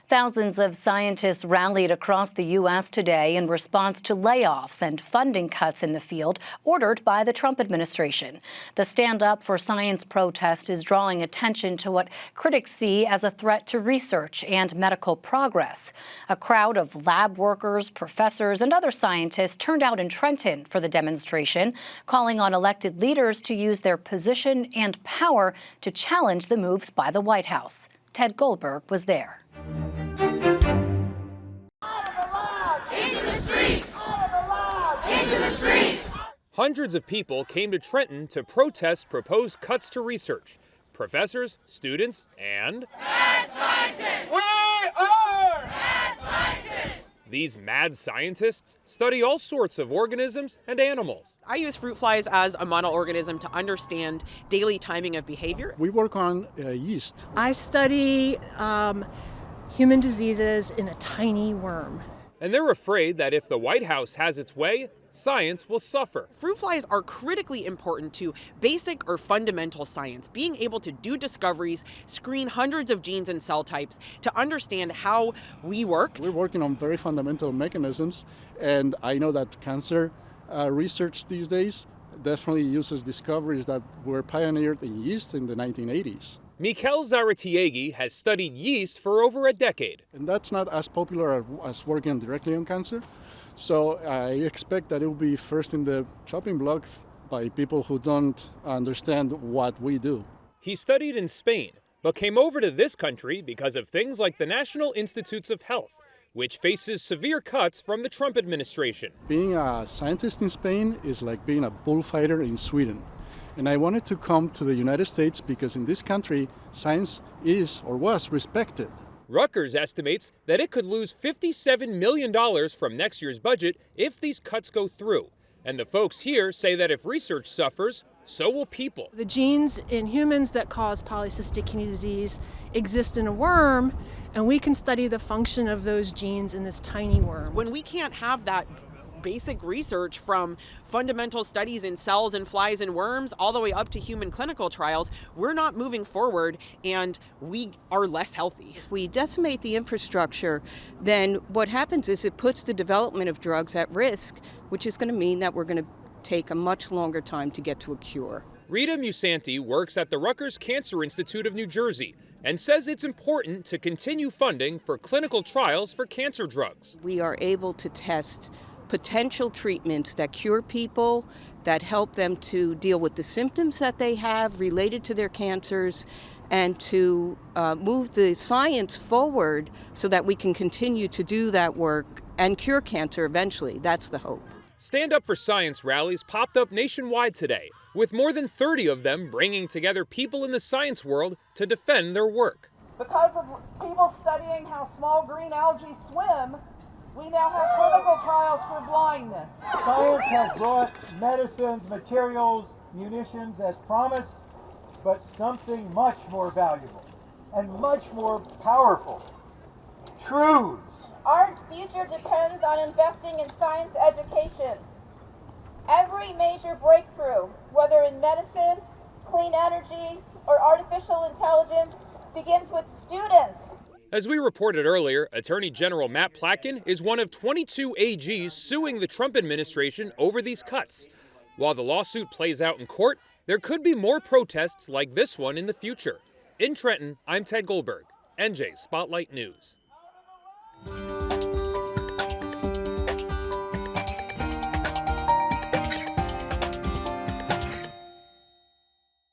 Thousands of scientists rallied across the U.S. today in response to layoffs and funding cuts in the field ordered by the Trump administration. The Stand Up for Science protest is drawing attention to what critics see as a threat to research and medical progress. A crowd of lab workers, professors, and other scientists turned out in Trenton for the demonstration, calling on elected leaders to use their position and power to challenge the moves by the White House. Ted Goldberg was there. Hundreds of people came to Trenton to protest proposed cuts to research. Professors, students, and mad scientists! We are mad scientists! These mad scientists study all sorts of organisms and animals. I use fruit flies as a model organism to understand daily timing of behavior. We work on yeast. I study human diseases in a tiny worm. And they're afraid that if the White House has its way, science will suffer. Fruit flies are critically important to basic or fundamental science, being able to do discoveries, screen hundreds of genes and cell types to understand how we work. We're working on very fundamental mechanisms, and I know that cancer research these days definitely uses discoveries that were pioneered in yeast in the 1980s. Mikel Zaratiegi has studied yeast for over a decade. And that's not as popular as working directly on cancer. So I expect that it will be first in the chopping block by people who don't understand what we do. He studied in Spain, but came over to this country because of things like the National Institutes of Health, which faces severe cuts from the Trump administration. Being a scientist in Spain is like being a bullfighter in Sweden. And I wanted to come to the United States because in this country, science is or was respected. Rutgers estimates that it could lose $57 million from next year's budget if these cuts go through. And the folks here say that if research suffers, so will people. The genes in humans that cause polycystic kidney disease exist in a worm, and we can study the function of those genes in this tiny worm. When we can't have that basic research from fundamental studies in cells and flies and worms all the way up to human clinical trials, we're not moving forward and we are less healthy. If we decimate the infrastructure, then what happens is it puts the development of drugs at risk, which is going to mean that we're going to take a much longer time to get to a cure. Rita Musanti works at the Rutgers Cancer Institute of New Jersey and says it's important to continue funding for clinical trials for cancer drugs. We are able to test potential treatments that cure people, that help them to deal with the symptoms that they have related to their cancers, and to move the science forward so that we can continue to do that work and cure cancer eventually. That's the hope. Stand Up for Science rallies popped up nationwide today, with more than 30 of them bringing together people in the science world to defend their work. Because of people studying how small green algae swim, we now have clinical trials for blindness. Science has brought medicines, materials, munitions as promised, but something much more valuable and much more powerful. Truths. Our future depends on investing in science education. Every major breakthrough, whether in medicine, clean energy, or artificial intelligence, begins with students. As we reported earlier, Attorney General Matt Platkin is one of 22 AGs suing the Trump administration over these cuts. While the lawsuit plays out in court, there could be more protests like this one in the future. In Trenton, I'm Ted Goldberg, NJ Spotlight News.